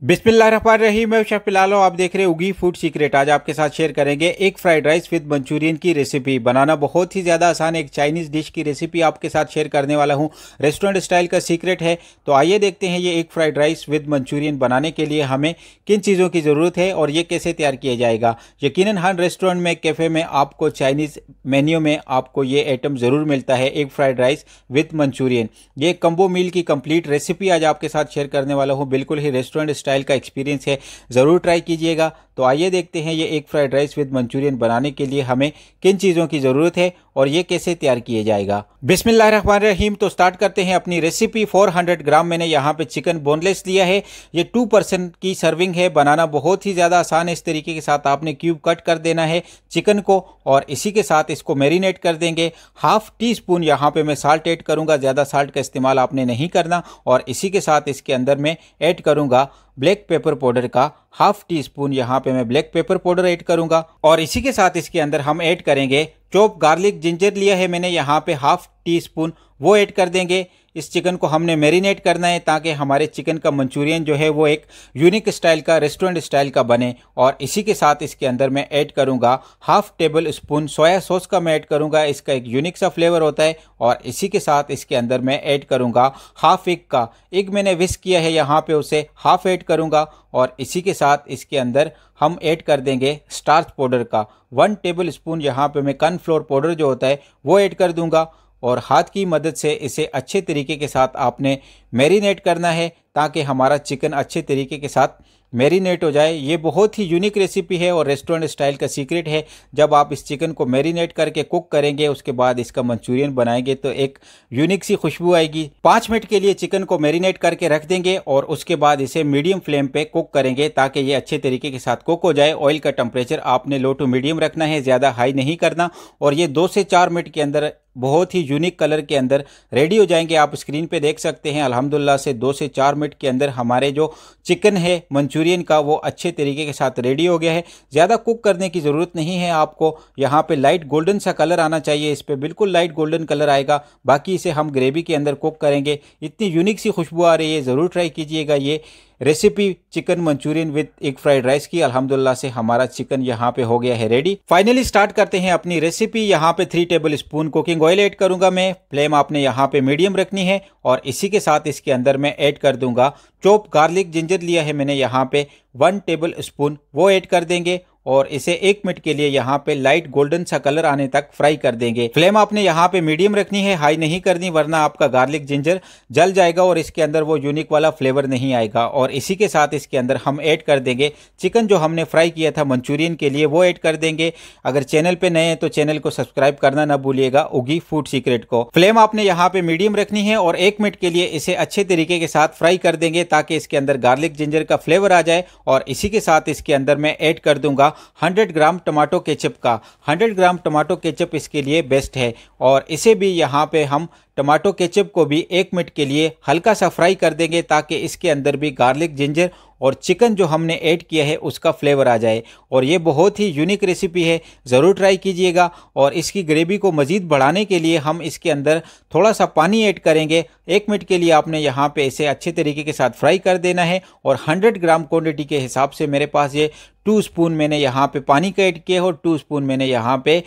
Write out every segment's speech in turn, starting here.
बिस्मिल्लाहिर्रहमानिर्रहीम। मैं शेफ बिलाल, आप देख रहे हैं उगी फूड सीक्रेट। आज आपके साथ शेयर करेंगे एक फ्राइड राइस विद मंचूरियन की रेसिपी। बनाना बहुत ही ज़्यादा आसान, एक चाइनीज़ डिश की रेसिपी आपके साथ शेयर करने वाला हूं। रेस्टोरेंट स्टाइल का सीक्रेट है। तो आइए देखते हैं ये एक फ्राइड राइस विद मंचूरियन बनाने के लिए हमें किन चीज़ों की ज़रूरत है और ये कैसे तैयार किया जाएगा। यकीनन हर रेस्टोरेंट में, कैफ़े में आपको चाइनीज़ मेन्यू में आपको ये आइटम ज़रूर मिलता है, एक फ्राइड राइस विद मंचूरियन। ये कम्बो मील की कंप्लीट रेसिपी आज आपके साथ शेयर करने वाला हूँ। बिल्कुल ही रेस्टोरेंट स्टाइल का एक्सपीरियंस है, ज़रूर ट्राई कीजिएगा। तो आइए देखते हैं ये एक फ्राइड राइस विद मंचूरियन बनाने के लिए हमें किन चीज़ों की ज़रूरत है और ये कैसे तैयार किया जाएगा। बिस्मिल्लाहिर्रहमानिर्रहीम। तो स्टार्ट करते हैं अपनी रेसिपी। 400 ग्राम मैंने यहाँ पे चिकन बोनलेस लिया है। ये 2 पर्सन की सर्विंग है। बनाना बहुत ही ज़्यादा आसान है। इस तरीके के साथ आपने क्यूब कट कर देना है चिकन को और इसी के साथ इसको मैरिनेट कर देंगे। हाफ टी स्पून यहाँ पे मैं साल्ट ऐड करूँगा, ज़्यादा साल्ट का इस्तेमाल आपने नहीं करना। और इसी के साथ इसके अंदर मैं ऐड करूँगा ब्लैक पेपर पाउडर का हाफ टी स्पून। यहाँ पे मैं ब्लैक पेपर पाउडर ऐड करूंगा और इसी के साथ इसके अंदर हम ऐड करेंगे चॉप गार्लिक जिंजर लिया है मैंने यहाँ पे हाफ टी स्पून, वो ऐड कर देंगे। इस चिकन को हमने मैरिनेट करना है ताकि हमारे चिकन का मंचूरियन जो है वो एक यूनिक स्टाइल का, रेस्टोरेंट स्टाइल का बने। और इसी के साथ इसके अंदर मैं ऐड करूंगा half table spoon soya sauce का मैं ऐड करूंगा। इसका एक यूनिक सा फ्लेवर होता है। और इसी के साथ इसके अंदर मैं ऐड करूंगा हाफ एग का, एग मैंने विस्क किया है यहाँ पे, उसे हाफ ऐड करूंगा। और इसी के साथ इसके अंदर हम ऐड कर देंगे स्टार्च पाउडर का 1 टेबल स्पून। यहाँ पे मैं कॉर्नफ्लोर पाउडर जो होता है वो ऐड कर दूंगा। और हाथ की मदद से इसे अच्छे तरीके के साथ आपने मैरिनेट करना है ताकि हमारा चिकन अच्छे तरीके के साथ मैरिनेट हो जाए। ये बहुत ही यूनिक रेसिपी है और रेस्टोरेंट स्टाइल का सीक्रेट है। जब आप इस चिकन को मैरिनेट करके कुक करेंगे, उसके बाद इसका मंचूरियन बनाएंगे तो एक यूनिक सी खुशबू आएगी। 5 मिनट के लिए चिकन को मैरिनेट करके रख देंगे और उसके बाद इसे मीडियम फ्लेम पे कुक करेंगे ताकि ये अच्छे तरीके के साथ कुक हो जाए। ऑयल का टेम्परेचर आपने लो टू मीडियम रखना है, ज़्यादा हाई नहीं करना। और ये 2 से 4 मिनट के अंदर बहुत ही यूनिक कलर के अंदर रेडी हो जाएंगे। आप स्क्रीन पे देख सकते हैं अल्हम्दुलिल्लाह से 2 से 4 मिनट के अंदर हमारे जो चिकन है मंचूरियन का वो अच्छे तरीके के साथ रेडी हो गया है। ज़्यादा कुक करने की ज़रूरत नहीं है आपको। यहाँ पे लाइट गोल्डन सा कलर आना चाहिए, इस पर बिल्कुल लाइट गोल्डन कलर आएगा। बाकी इसे हम ग्रेवी के अंदर कुक करेंगे। इतनी यूनिक सी खुशबू आ रही है, ज़रूर ट्राई कीजिएगा ये रेसिपी चिकन मंचूरियन विद एक फ्राइड राइस की। अल्हम्दुलिल्लाह से हमारा चिकन यहाँ पे हो गया है रेडी। फाइनली स्टार्ट करते हैं अपनी रेसिपी। यहाँ पे 3 table spoon cooking oil add करूंगा मैं। फ्लेम आपने यहाँ पे मीडियम रखनी है। और इसी के साथ इसके अंदर मैं ऐड कर दूंगा चॉप गार्लिक जिंजर लिया है मैंने यहाँ पे 1 टेबल स्पून, वो ऐड कर देंगे। और इसे 1 मिनट के लिए यहाँ पे लाइट गोल्डन सा कलर आने तक फ्राई कर देंगे। फ्लेम आपने यहाँ पे मीडियम रखनी है, हाई नहीं करनी, वरना आपका गार्लिक जिंजर जल जाएगा और इसके अंदर वो यूनिक वाला फ्लेवर नहीं आएगा। और इसी के साथ इसके अंदर हम ऐड कर देंगे चिकन जो हमने फ्राई किया था मंचूरियन के लिए, वो ऐड कर देंगे। अगर चैनल पे नए हैं तो चैनल को सब्सक्राइब करना ना भूलिएगा, उगी फूड सीक्रेट को। फ्लेम आपने यहाँ पे मीडियम रखनी है और 1 मिनट के लिए इसे अच्छे तरीके के साथ फ्राई कर देंगे ताकि इसके अंदर गार्लिक जिंजर का फ्लेवर आ जाए। और इसी के साथ इसके अंदर मैं ऐड कर दूंगा 100 ग्राम टमाटो केचप का। 100 ग्राम टमाटो केचप इसके लिए बेस्ट है। और इसे भी यहाँ पे हम टमाटो केचप को भी 1 मिनट के लिए हल्का सा फ्राई कर देंगे ताकि इसके अंदर भी गार्लिक जिंजर और चिकन जो हमने ऐड किया है उसका फ्लेवर आ जाए। और ये बहुत ही यूनिक रेसिपी है, ज़रूर ट्राई कीजिएगा। और इसकी ग्रेवी को मज़ीद बढ़ाने के लिए हम इसके अंदर थोड़ा सा पानी ऐड करेंगे। 1 मिनट के लिए आपने यहाँ पे इसे अच्छे तरीके के साथ फ्राई कर देना है। और 100 ग्राम क्वांटिटी के हिसाब से मेरे पास ये 2 स्पून मैंने यहाँ पे पानी का ऐड किया है और 2 स्पून मैंने यहाँ पे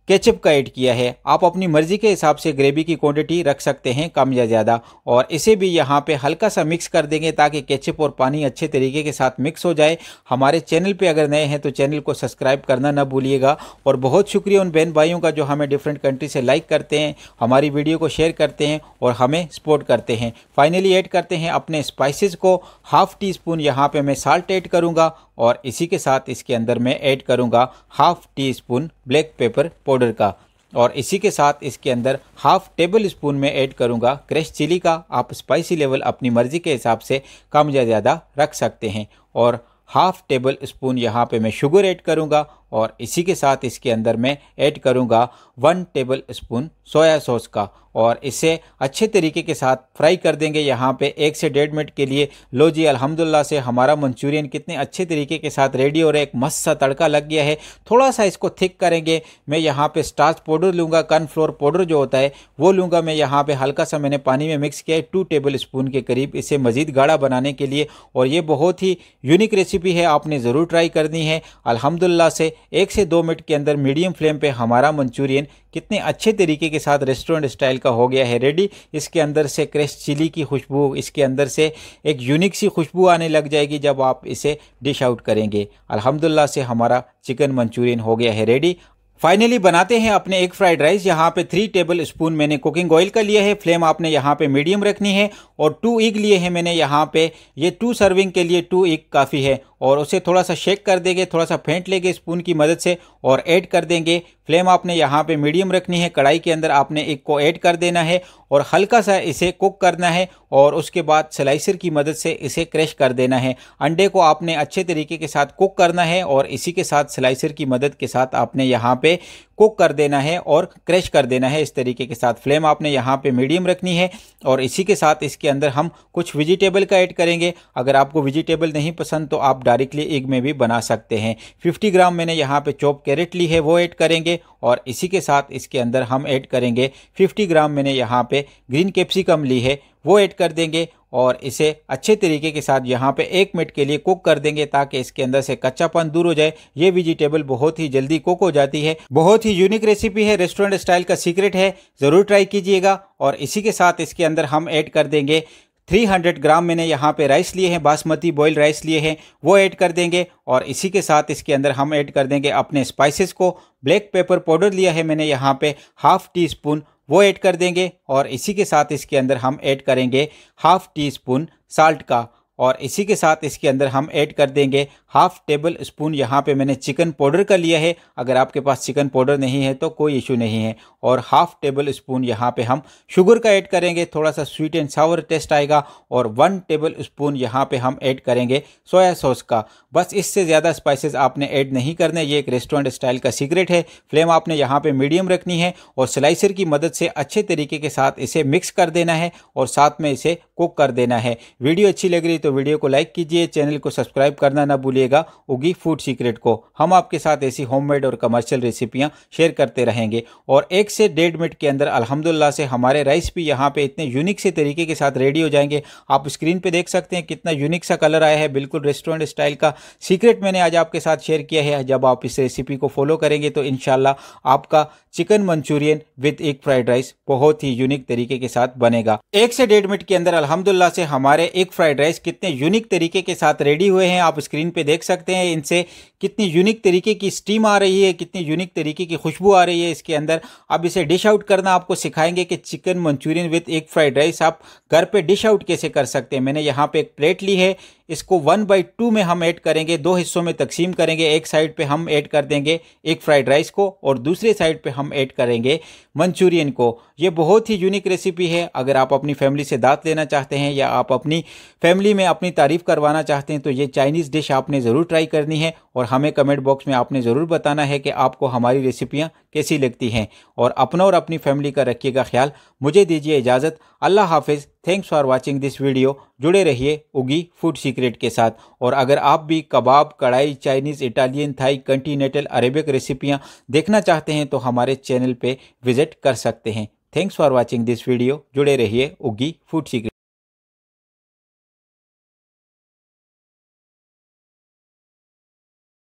केचप का ऐड किया है। आप अपनी मर्ज़ी के हिसाब से ग्रेवी की क्वांटिटी रख सकते हैं, कम या ज़्यादा। और इसे भी यहाँ पे हल्का सा मिक्स कर देंगे ताकि केचप और पानी अच्छे तरीके के साथ मिक्स हो जाए। हमारे चैनल पे अगर नए हैं तो चैनल को सब्सक्राइब करना ना भूलिएगा। और बहुत शुक्रिया उन बहन भाइयों का जो हमें डिफरेंट कंट्री से लाइक करते हैं, हमारी वीडियो को शेयर करते हैं और हमें सपोर्ट करते हैं। फाइनली ऐड करते हैं अपने स्पाइसेस को। हाफ टी स्पून यहाँ पे मैं साल्ट ऐड करूँगा और इसी के साथ इसके अंदर मैं ऐड करूँगा half tea spoon black pepper powder का। और इसी के साथ इसके अंदर हाफ टेबल स्पून में ऐड करूँगा क्रश चिली का। आप स्पाइसी लेवल अपनी मर्ज़ी के हिसाब से कम या ज़्यादा रख सकते हैं। और हाफ टेबल स्पून यहाँ पे मैं शुगर ऐड करूँगा। और इसी के साथ इसके अंदर मैं ऐड करूँगा 1 टेबल स्पून सोया सॉस का और इसे अच्छे तरीके के साथ फ्राई कर देंगे यहाँ पे 1 से 1.5 मिनट के लिए। लो जी, अल्हम्दुलिल्लाह से हमारा मंचूरियन कितने अच्छे तरीके के साथ रेडी हो रहा है। एक मस्त सा तड़का लग गया है। थोड़ा सा इसको थिक करेंगे। मैं यहाँ पे स्टार्च पाउडर लूँगा, कॉर्नफ्लोर पाउडर जो होता है वो लूँगा मैं यहाँ पे हल्का सा मैंने पानी में मिक्स किया है 2 टेबल स्पून के करीब, इसे मज़ीद गाढ़ा बनाने के लिए। और ये बहुत ही यूनिक रेसिपी है, आपने ज़रूर ट्राई करनी है। अल्हम्दुलिल्लाह से 1 से 2 मिनट के अंदर मीडियम फ्लेम पे हमारा मंचूरियन कितने अच्छे तरीके के साथ रेस्टोरेंट स्टाइल का हो गया है रेडी। इसके अंदर से क्रश चिली की खुशबू, इसके अंदर से एक यूनिक सी खुशबू आने लग जाएगी जब आप इसे डिश आउट करेंगे। अल्हम्दुलिल्लाह से हमारा चिकन मंचूरियन हो गया है रेडी। फाइनली बनाते हैं अपने एक फ्राइड राइस। यहाँ पे 3 टेबल स्पून मैंने कुकिंग ऑयल का लिया है, फ्लेम आपने यहाँ पे मीडियम रखनी है। और 2 एग लिए हैं मैंने यहाँ पे, ये 2 सर्विंग के लिए 2 एग काफ़ी है। और उसे थोड़ा सा शेक कर देंगे, थोड़ा सा फेंट लेंगे स्पून की मदद से और ऐड कर देंगे। फ्लेम आपने यहाँ पे मीडियम रखनी है। कढ़ाई के अंदर आपने एग को ऐड कर देना है और हल्का सा इसे कुक करना है और उसके बाद स्लाइसर की मदद से इसे क्रश कर देना है। अंडे को आपने अच्छे तरीके के साथ कुक करना है और इसी के साथ स्लाइसर की मदद के साथ आपने यहाँ पे कुक कर देना है और क्रश कर देना है इस तरीके के साथ। फ्लेम आपने यहाँ पे मीडियम रखनी है और इसी के साथ इसके अंदर हम कुछ वेजिटेबल का ऐड करेंगे। अगर आपको वेजिटेबल नहीं पसंद तो आप डायरेक्टली एग में भी बना सकते हैं। 50 ग्राम मैंने यहाँ पे चॉप कैरेट ली है, वो ऐड करेंगे। और इसी के साथ इसके अंदर हम ऐड करेंगे 50 ग्राम मैंने यहाँ पे ग्रीन कैप्सिकम ली है, वो ऐड कर देंगे और इसे अच्छे तरीके के साथ यहाँ पे 1 मिनट के लिए कुक कर देंगे ताकि इसके अंदर से कच्चापन दूर हो जाए। ये वेजिटेबल बहुत ही जल्दी कुक हो जाती है। बहुत ही यूनिक रेसिपी है, रेस्टोरेंट स्टाइल का सीक्रेट है, ज़रूर ट्राई कीजिएगा। और इसी के साथ इसके अंदर हम ऐड कर देंगे 300 ग्राम मैंने यहाँ पे राइस लिए हैं, बासमती बॉयल राइस लिए हैं, वो ऐड कर देंगे। और इसी के साथ इसके अंदर हम ऐड कर देंगे अपने स्पाइसेस को। ब्लैक पेपर पाउडर लिया है मैंने यहाँ पे ½ टी स्पून, वो ऐड कर देंगे। और इसी के साथ इसके अंदर हम ऐड करेंगे ½ टी स्पून साल्ट का। और इसी के साथ इसके अंदर हम ऐड कर देंगे ½ टेबल स्पून यहाँ पे मैंने चिकन पाउडर का लिया है। अगर आपके पास चिकन पाउडर नहीं है तो कोई इशू नहीं है। और ½ टेबल स्पून यहाँ पे हम शुगर का ऐड करेंगे, थोड़ा सा स्वीट एंड सावर टेस्ट आएगा। और 1 टेबल स्पून यहाँ पे हम ऐड करेंगे सोया सॉस का। बस इससे ज़्यादा स्पाइसेस आपने ऐड नहीं करने, ये एक रेस्टोरेंट स्टाइल का सीक्रेट है। फ्लेम आपने यहाँ पे मीडियम रखनी है और स्लाइसर की मदद से अच्छे तरीके के साथ इसे मिक्स कर देना है और साथ में इसे कुक कर देना है। वीडियो अच्छी लग रही तो वीडियो को लाइक कीजिए, चैनल को सब्सक्राइब करना ना भूलिएगा उगी फूड सीक्रेट को। हम आपके साथ ऐसी होममेड और कमर्शियल रेसिपियां शेयर करते रहेंगे। और 1 से 1.5 मिनट के अंदर अल्हम्दुलिल्लाह से हमारे राइस भी यहाँ पे इतने यूनिक से तरीके के साथ रेडी हो जाएंगे। आप स्क्रीन पे देख सकते हैं कितना यूनिक सा कलर आया है, बिल्कुल रेस्टोरेंट स्टाइल का सीक्रेट मैंने आज आपके साथ शेयर किया है। जब आप इस रेसिपी को फॉलो करेंगे तो इंशाल्लाह आपका chicken Manchurian with egg fried rice बहुत ही यूनिक तरीके के साथ बनेगा। 1 से 1.5 मिनट के अंदर अल्हम्दुलिल्लाह से हमारे एग फ्राइड राइस कितने यूनिक तरीके के साथ रेडी हुए हैं। आप स्क्रीन पे देख सकते हैं इनसे कितनी यूनिक तरीके की स्टीम आ रही है, कितनी यूनिक तरीके की खुशबू आ रही है इसके अंदर। अब इसे डिश आउट करना आपको सिखाएंगे कि chicken Manchurian with egg fried rice आप घर पे डिश आउट कैसे कर सकते हैं। मैंने यहाँ पे एक प्लेट ली है, इसको 1/2 में हम ऐड करेंगे, 2 हिस्सों में तकसीम करेंगे। एक साइड पे हम ऐड कर देंगे एग फ्राइड राइस को और दूसरे साइड पे हम ऐड करेंगे मंचूरियन को। ये बहुत ही यूनिक रेसिपी है। अगर आप अपनी फैमिली से दावत लेना चाहते हैं या आप अपनी फैमिली में अपनी तारीफ करवाना चाहते हैं तो ये चाइनीज़ डिश आपने ज़रूर ट्राई करनी है और हमें कमेंट बॉक्स में आपने ज़रूर बताना है कि आपको हमारी रेसिपियाँ कैसी लगती हैं। और अपना और अपनी फैमिली का रखिएगा ख्याल। मुझे दीजिए इजाज़त। अल्लाह हाफिज़। Thanks for watching this video. जुड़े रहिए उगी फूड सीक्रेट के साथ। और अगर आप भी kebab, kadhai, Chinese, Italian, Thai, continental, Arabic रेसिपियाँ देखना चाहते हैं तो हमारे चैनल पे विजिट कर सकते हैं। Thanks for watching this video. जुड़े रहिए उगी फूड सीक्रेट।